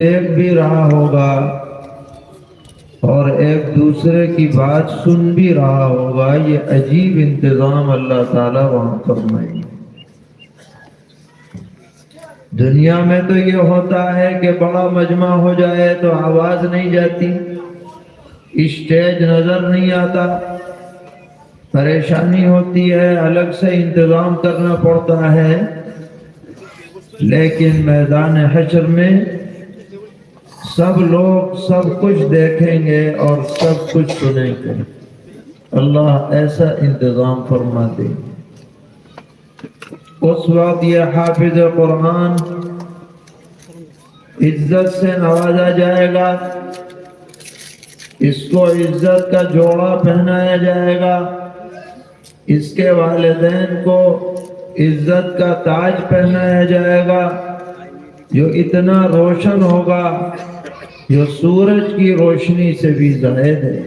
دیکھ بھی رہا ہوگا اور ایک دوسرے کی بات سن بھی رہا ہوگا۔ یہ عجیب انتظام اللہ تعالیٰ وہاں فرمائے۔ دنیا میں تو یہ ہوتا ہے کہ بڑا مجمع ہو جائے تو آواز نہیں جاتی، اسٹیج نظر نہیں آتا، پریشانی ہوتی ہے، الگ سے انتظام کرنا پڑتا ہے۔ لیکن میدان حشر میں سب لوگ سب کچھ دیکھیں گے اور سب کچھ سنیں گے۔ اللہ ایسا انتظام فرما دے۔ اس وقت یہ حافظ قرآن عزت سے نوازا جائے گا، اس کو عزت کا جوڑا پہنایا جائے گا، اس کے والدین کو عزت کا تاج پہنایا جائے گا جو اتنا روشن ہوگا جو سورج کی روشنی سے بھی زائد ہے۔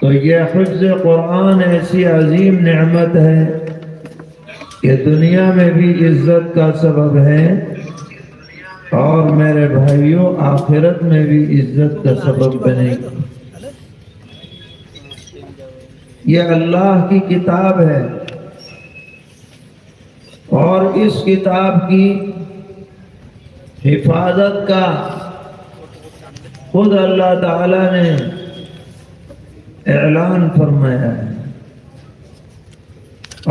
تو یہ حفظ قرآن ایسی عظیم نعمت ہے کہ دنیا میں بھی عزت کا سبب ہے اور میرے بھائیوں آخرت میں بھی عزت کا سبب بنے گا۔ یہ اللہ کی کتاب ہے اور اس کتاب کی حفاظت کا خود اللہ تعالی نے اعلان فرمایا ہے،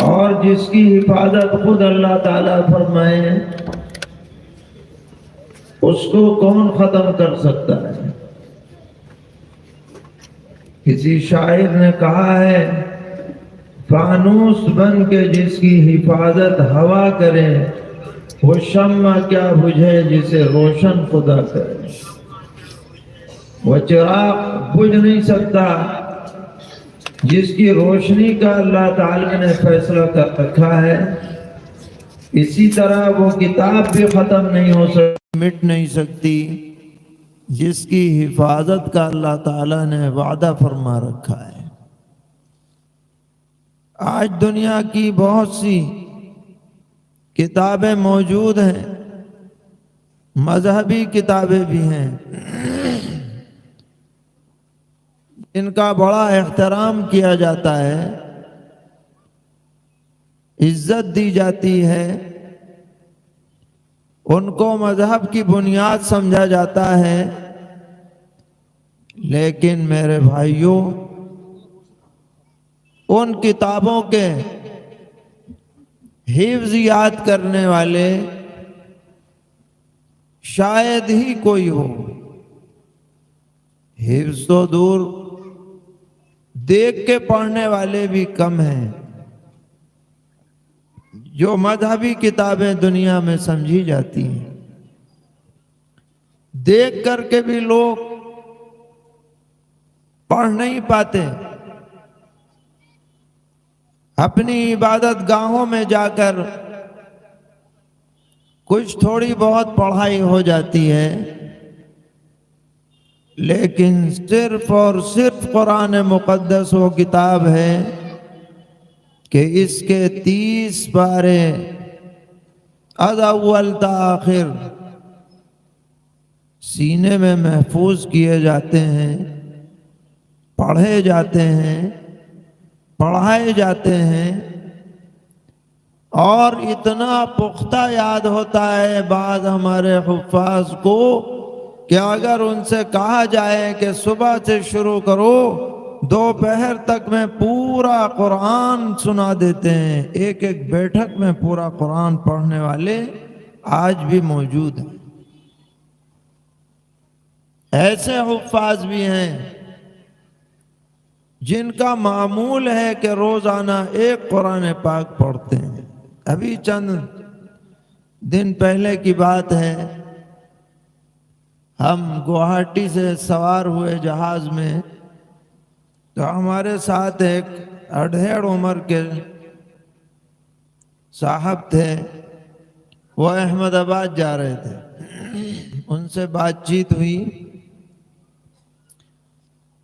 اور جس کی حفاظت خود اللہ تعالی فرمائے اس کو کون ختم کر سکتا ہے؟ کسی شاعر نے کہا ہے فانوس بن کے جس کی حفاظت ہوا کرے، وہ شمع کیا بجھے جسے روشن خدا کرے۔ وہ چراغ بجھ نہیں سکتا جس کی روشنی کا اللہ تعالی نے فیصلہ کر رکھا ہے۔ اسی طرح وہ کتاب بھی ختم نہیں ہو سکتی، مٹ نہیں سکتی جس کی حفاظت کا اللہ تعالی نے وعدہ فرما رکھا ہے۔ آج دنیا کی بہت سی کتابیں موجود ہیں، مذہبی کتابیں بھی ہیں، ان کا بڑا احترام کیا جاتا ہے، عزت دی جاتی ہے، ان کو مذہب کی بنیاد سمجھا جاتا ہے۔ لیکن میرے بھائیوں، ان کتابوں کے حفظ یاد کرنے والے شاید ہی کوئی ہو، حفظ تو دور، دیکھ کے پڑھنے والے بھی کم ہیں۔ جو مذہبی کتابیں دنیا میں سمجھی جاتی ہیں، دیکھ کر کے بھی لوگ پڑھ نہیں پاتے۔ اپنی عبادت گاہوں میں جا کر کچھ تھوڑی بہت پڑھائی ہو جاتی ہے، لیکن صرف اور صرف قرآن مقدس وہ کتاب ہے کہ اس کے 30 پارے از اول تا آخر سینے میں محفوظ کیے جاتے ہیں، پڑھے جاتے ہیں، پڑھائے جاتے ہیں، اور اتنا پختہ یاد ہوتا ہے بعض ہمارے حفاظ کو کہ اگر ان سے کہا جائے کہ صبح سے شروع کرو، دوپہر تک میں پورا قرآن سنا دیتے ہیں۔ ایک ایک بیٹھک میں پورا قرآن پڑھنے والے آج بھی موجود ہیں۔ ایسے حفاظ بھی ہیں جن کا معمول ہے کہ روزانہ ایک قرآن پاک پڑھتے ہیں۔ ابھی چند دن پہلے کی بات ہے، ہم گوہاٹی سے سوار ہوئے جہاز میں، تو ہمارے ساتھ ایک اڈھیڑ عمر کے صاحب تھے، وہ احمد آباد جا رہے تھے۔ ان سے بات چیت ہوئی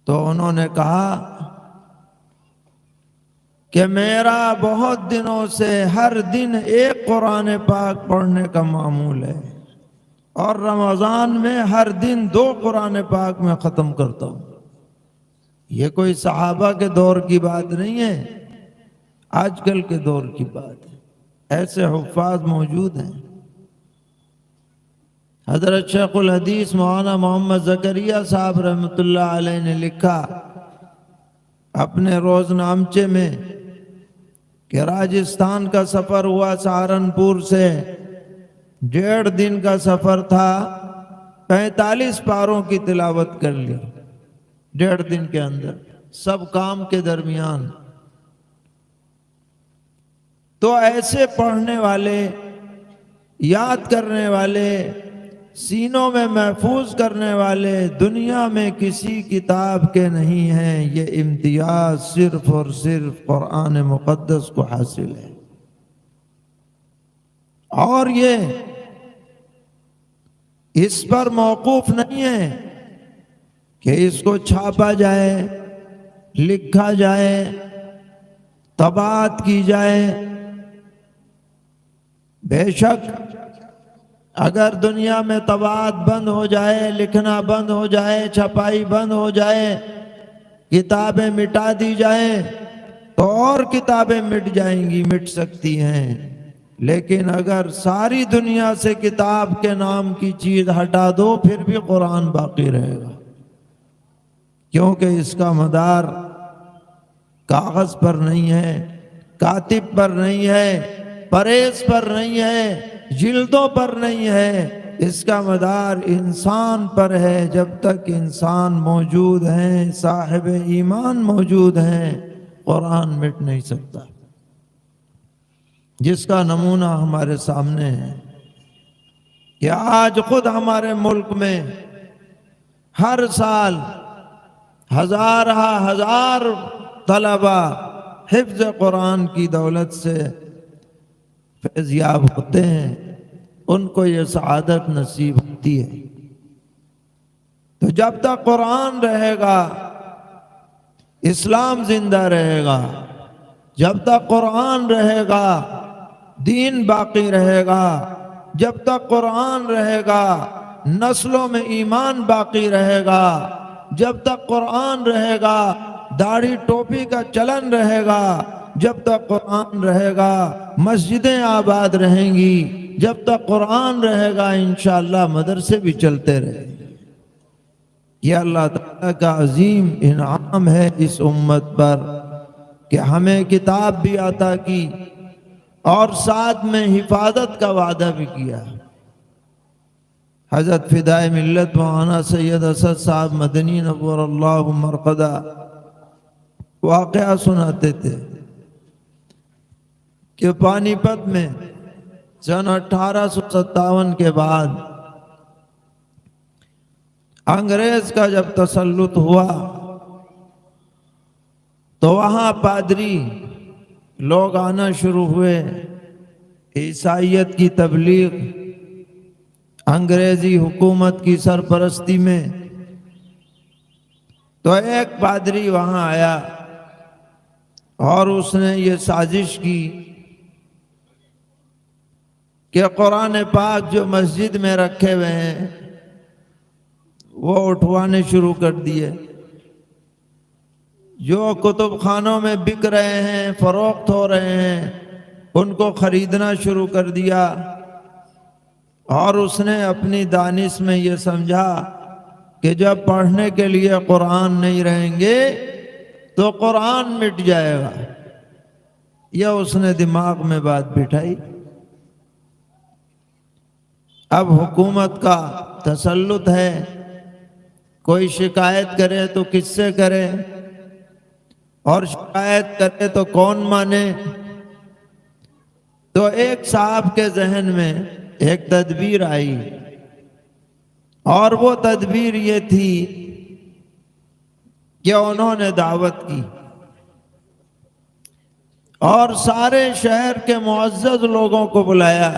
تو انہوں نے کہا کہ میرا بہت دنوں سے ہر دن ایک قرآن پاک پڑھنے کا معمول ہے، اور رمضان میں ہر دن 2 قرآن پاک میں ختم کرتا ہوں۔ یہ کوئی صحابہ کے دور کی بات نہیں ہے، آج کل کے دور کی بات ہے، ایسے حفاظ موجود ہیں۔ حضرت شیخ الحدیث مولانا محمد زکریا صاحب رحمۃ اللہ علیہ نے لکھا اپنے روزنامچے میں کہ راجستھان کا سفر ہوا، سہارنپور سے 1.5 دن کا سفر تھا، 45 پاروں کی تلاوت کر لی 1.5 دن کے اندر، سب کام کے درمیان۔ تو ایسے پڑھنے والے، یاد کرنے والے، سینوں میں محفوظ کرنے والے دنیا میں کسی کتاب کے نہیں ہیں۔ یہ امتیاز صرف اور صرف قرآن مقدس کو حاصل ہے، اور یہ اس پر موقوف نہیں ہے کہ اس کو چھاپا جائے، لکھا جائے، طباعت کی جائے۔ بے شک اگر دنیا میں طباعت بند ہو جائے، لکھنا بند ہو جائے، چھپائی بند ہو جائے، کتابیں مٹا دی جائیں تو اور کتابیں مٹ جائیں گی، مٹ سکتی ہیں، لیکن اگر ساری دنیا سے کتاب کے نام کی چیز ہٹا دو پھر بھی قرآن باقی رہے گا، کیونکہ اس کا مدار کاغذ پر نہیں ہے، کاتب پر نہیں ہے، پریس پر نہیں ہے، جلدوں پر نہیں ہے، اس کا مدار انسان پر ہے۔ جب تک انسان موجود ہیں، صاحب ایمان موجود ہیں، قرآن مٹ نہیں سکتا، جس کا نمونہ ہمارے سامنے ہے کہ آج خود ہمارے ملک میں ہر سال ہزار طلبہ حفظ قرآن کی دولت سے فیض یاب ہوتے ہیں، ان کو یہ سعادت نصیب ہوتی ہے۔ تو جب تک قرآن رہے گا اسلام زندہ رہے گا، جب تک قرآن رہے گا دین باقی رہے گا، جب تک قرآن رہے گا نسلوں میں ایمان باقی رہے گا، جب تک قرآن رہے گا داڑھی ٹوپی کا چلن رہے گا، جب تک قرآن رہے گا مسجدیں آباد رہیں گی، جب تک قرآن رہے گا انشاءاللہ مدرسے بھی چلتے رہیں گے۔ یہ اللہ تعالیٰ کا عظیم انعام ہے اس امت پر کہ ہمیں کتاب بھی عطا کی اور ساتھ میں حفاظت کا وعدہ بھی کیا۔ حضرت فدائے ملت مولانا سید اسد صاحب مدنی نور اللہ مرقدہ واقعہ سناتے تھے کہ پانی پت میں سن 1857 کے بعد انگریز کا جب تسلط ہوا تو وہاں پادری لوگ آنا شروع ہوئے، عیسائیت کی تبلیغ انگریزی حکومت کی سرپرستی میں۔ تو ایک پادری وہاں آیا اور اس نے یہ سازش کی کہ قرآن پاک جو مسجد میں رکھے ہوئے ہیں وہ اٹھوانے شروع کر دیے، جو کتب خانوں میں بک رہے ہیں، فروخت ہو رہے ہیں، ان کو خریدنا شروع کر دیا۔ اور اس نے اپنی دانش میں یہ سمجھا کہ جب پڑھنے کے لیے قرآن نہیں رہیں گے تو قرآن مٹ جائے گا۔ یہ اس نے دماغ میں بات بٹھائی۔ اب حکومت کا تسلط ہے، کوئی شکایت کرے تو کس سے کرے، اور شکایت کرے تو کون مانے؟ تو ایک صاحب کے ذہن میں ایک تدبیر آئی، اور وہ تدبیر یہ تھی کہ انہوں نے دعوت کی اور سارے شہر کے معزز لوگوں کو بلایا،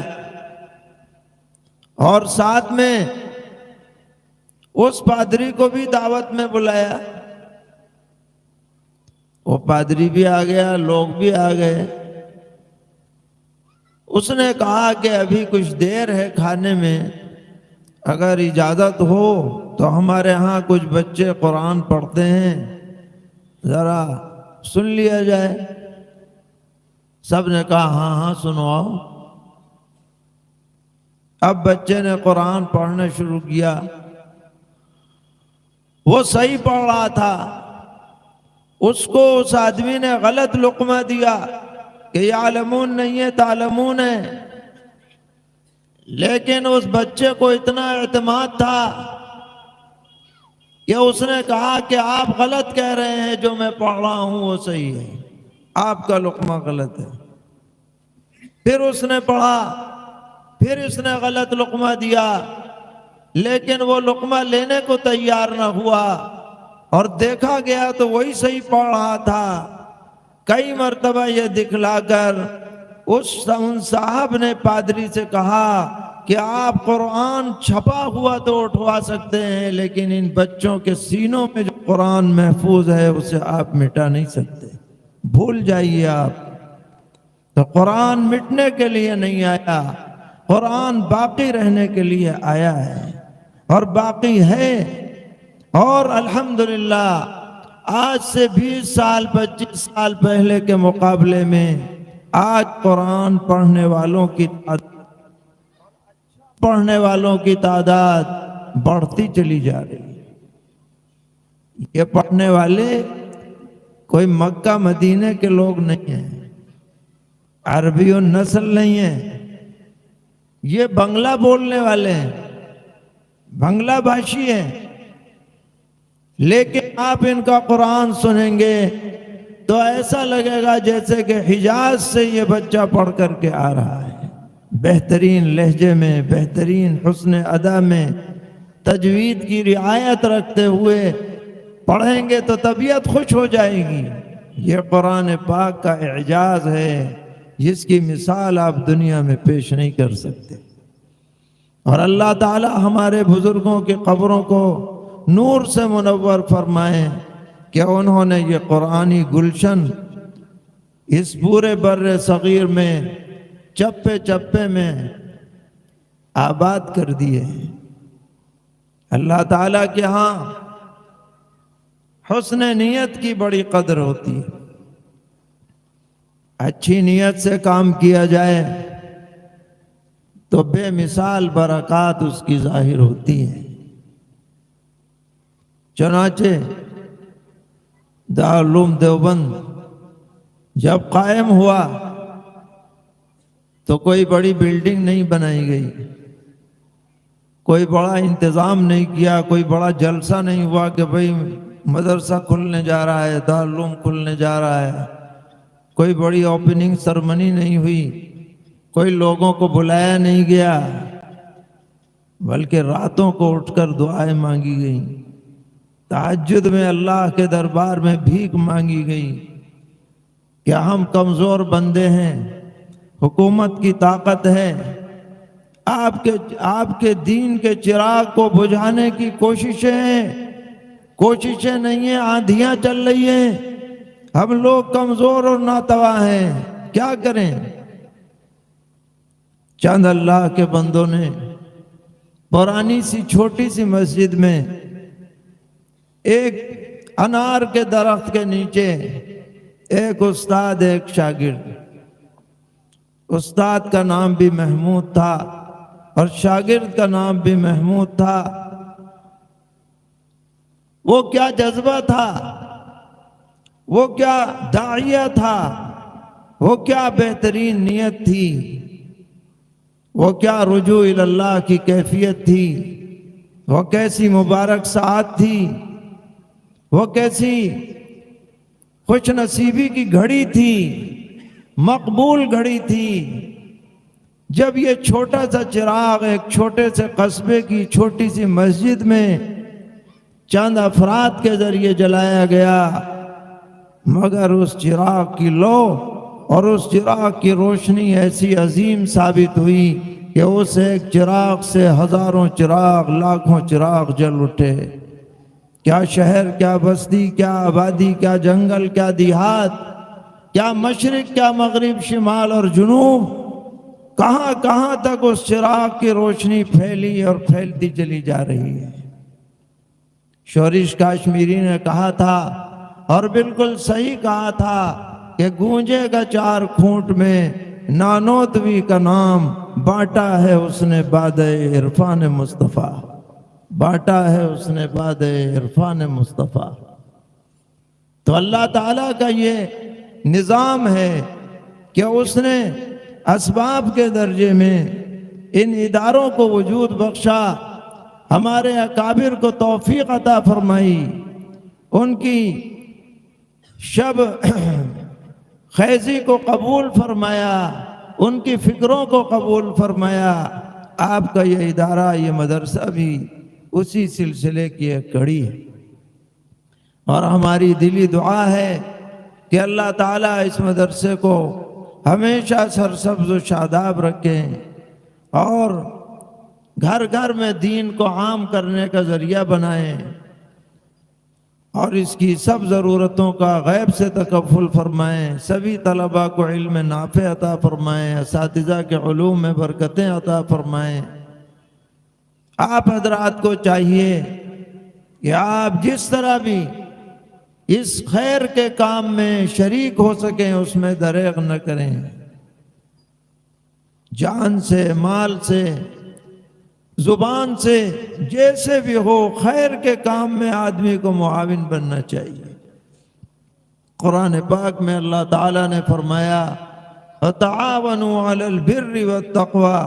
اور ساتھ میں اس پادری کو بھی دعوت میں بلایا۔ وہ پادری بھی آ گیا، لوگ بھی آ گئے۔ اس نے کہا کہ ابھی کچھ دیر ہے کھانے میں، اگر اجازت ہو تو ہمارے ہاں کچھ بچے قرآن پڑھتے ہیں، ذرا سن لیا جائے۔ سب نے کہا ہاں ہاں سنواؤ۔ اب بچے نے قرآن پڑھنا شروع کیا، وہ صحیح پڑھ رہا تھا، اس کو اس آدمی نے غلط لقمہ دیا کہ یعلمون نہیں ہے تعلمون ہے، لیکن اس بچے کو اتنا اعتماد تھا کہ اس نے کہا کہ آپ غلط کہہ رہے ہیں، جو میں پڑھ رہا ہوں وہ صحیح ہے، آپ کا لقمہ غلط ہے۔ پھر اس نے پڑھا، پھر اس نے غلط لقمہ دیا، لیکن وہ لقمہ لینے کو تیار نہ ہوا، اور دیکھا گیا تو وہی صحیح پڑھ رہا تھا۔ کئی مرتبہ یہ دکھلا کر ان صاحب نے پادری سے کہا کہ آپ قرآن چھپا ہوا تو اٹھوا سکتے ہیں، لیکن ان بچوں کے سینوں میں جو قرآن محفوظ ہے اسے آپ مٹا نہیں سکتے، بھول جائیے آپ۔ تو قرآن مٹنے کے لیے نہیں آیا، قرآن باقی رہنے کے لیے آیا ہے اور باقی ہے۔ اور الحمدللہ آج سے 20 سال 25 سال پہلے کے مقابلے میں آج قرآن پڑھنے والوں کی تعداد بڑھتی چلی جا رہی ہے۔ یہ پڑھنے والے کوئی مکہ مدینے کے لوگ نہیں ہیں، عربی و نسل نہیں ہیں، یہ بنگلہ بولنے والے ہیں، بنگلہ بھاشی ہیں، لیکن آپ ان کا قرآن سنیں گے تو ایسا لگے گا جیسے کہ حجاز سے یہ بچہ پڑھ کر کے آ رہا ہے، بہترین لہجے میں، بہترین حسن ادا میں، تجوید کی رعایت رکھتے ہوئے پڑھیں گے تو طبیعت خوش ہو جائے گی۔ یہ قرآن پاک کا اعجاز ہے جس کی مثال آپ دنیا میں پیش نہیں کر سکتے۔ اور اللہ تعالی ہمارے بزرگوں کی قبروں کو نور سے منور فرمائے کہ انہوں نے یہ قرآنی گلشن اس پورے بر صغیر میں چپے چپے میں آباد کر دیے۔ اللہ تعالیٰ کے ہاں حسن نیت کی بڑی قدر ہوتی ہے، اچھی نیت سے کام کیا جائے تو بے مثال برکات اس کی ظاہر ہوتی ہیں۔ چنانچہ دارالعلوم دیوبند جب قائم ہوا تو کوئی بڑی بلڈنگ نہیں بنائی گئی، کوئی بڑا انتظام نہیں کیا، کوئی بڑا جلسہ نہیں ہوا کہ بھئی مدرسہ کھلنے جا رہا ہے، دارالعلوم کھلنے جا رہا ہے، کوئی بڑی اوپننگ سرمنی نہیں ہوئی، کوئی لوگوں کو بلایا نہیں گیا، بلکہ راتوں کو اٹھ کر دعائیں مانگی گئیں، تہجد میں اللہ کے دربار میں بھیک مانگی گئی کہ ہم کمزور بندے ہیں، حکومت کی طاقت ہے، آپ کے دین کے چراغ کو بجھانے کی کوششیں نہیں ہیں، آندھیاں چل رہی ہیں، ہم لوگ کمزور اور ناتواں ہیں، کیا کریں؟ چند اللہ کے بندوں نے پرانی سی چھوٹی سی مسجد میں ایک انار کے درخت کے نیچے ایک استاد ایک شاگرد، استاد کا نام بھی محمود تھا اور شاگرد کا نام بھی محمود تھا۔ وہ کیا جذبہ تھا، وہ کیا داعیہ تھا، وہ کیا بہترین نیت تھی، وہ کیا رجوع اللہ کی کیفیت تھی، وہ کیسی مبارک ساعت تھی، وہ کیسی خوش نصیبی کی گھڑی تھی، مقبول گھڑی تھی، جب یہ چھوٹا سا چراغ ایک چھوٹے سے قصبے کی چھوٹی سی مسجد میں چند افراد کے ذریعے جلایا گیا، مگر اس چراغ کی لو اور اس چراغ کی روشنی ایسی عظیم ثابت ہوئی کہ اس ایک چراغ سے ہزاروں چراغ، لاکھوں چراغ جل اٹھے۔ کیا شہر، کیا بستی، کیا آبادی، کیا جنگل، کیا دیہات، کیا مشرق، کیا مغرب، شمال اور جنوب، کہاں کہاں تک اس چراغ کی روشنی پھیلی اور پھیلتی چلی جا رہی ہے۔ شورش کاشمیری نے کہا تھا، اور بالکل صحیح کہا تھا، کہ گونجے گا چار کھونٹ میں نانوتوی کا نام، بانٹا ہے اس نے باد عرفان مصطفیٰ، بانٹا ہے اس نے باد عرفان مصطفیٰ۔ تو اللہ تعالیٰ کا یہ نظام ہے کہ اس نے اسباب کے درجے میں ان اداروں کو وجود بخشا، ہمارے اکابر کو توفیق عطا فرمائی، ان کی شب خیزی کو قبول فرمایا، ان کی فکروں کو قبول فرمایا۔ آپ کا یہ ادارہ، یہ مدرسہ بھی اسی سلسلے کی ایک کڑی ہے، اور ہماری دلی دعا ہے کہ اللہ تعالیٰ اس مدرسے کو ہمیشہ سرسبز و شاداب رکھیں، اور گھر گھر میں دین کو عام کرنے کا ذریعہ بنائیں، اور اس کی سب ضرورتوں کا غیب سے تکفل فرمائیں، سبھی طلباء کو علم نافع عطا فرمائیں، اساتذہ کے علوم میں برکتیں عطا فرمائیں۔ آپ حضرات کو چاہیے کہ آپ جس طرح بھی اس خیر کے کام میں شریک ہو سکیں اس میں دریغ نہ کریں، جان سے، مال سے، زبان سے، جیسے بھی ہو خیر کے کام میں آدمی کو معاون بننا چاہیے۔ قرآن پاک میں اللہ تعالیٰ نے فرمایا وَتَعَاوَنُوا عَلَى الْبِرِّ وَالتَّقْوَى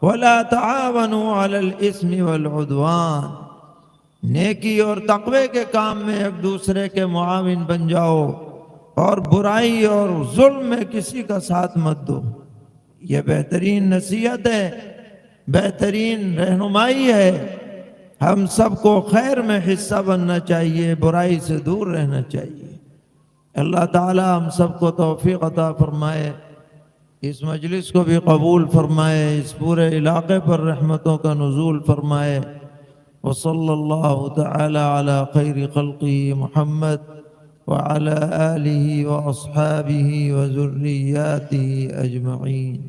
وَلَا تَعَاوَنُوا عَلَى الْإِثْمِ وَالْعُدْوَانِ، نیکی اور تقوی کے کام میں ایک دوسرے کے معاون بن جاؤ، اور برائی اور ظلم میں کسی کا ساتھ مت دو۔ یہ بہترین نصیحت ہے، بہترین رہنمائی ہے۔ ہم سب کو خیر میں حصہ بننا چاہیے، برائی سے دور رہنا چاہیے۔ اللہ تعالی ہم سب کو توفیق عطا فرمائے، اس مجلس کو بھی قبول فرمائے، اس پورے علاقے پر رحمتوں کا نزول فرمائے۔ وصلی اللہ تعالی علی خیر خلقہ محمد وعلی آلہ واصحابہ وذریاتہ اجمعین۔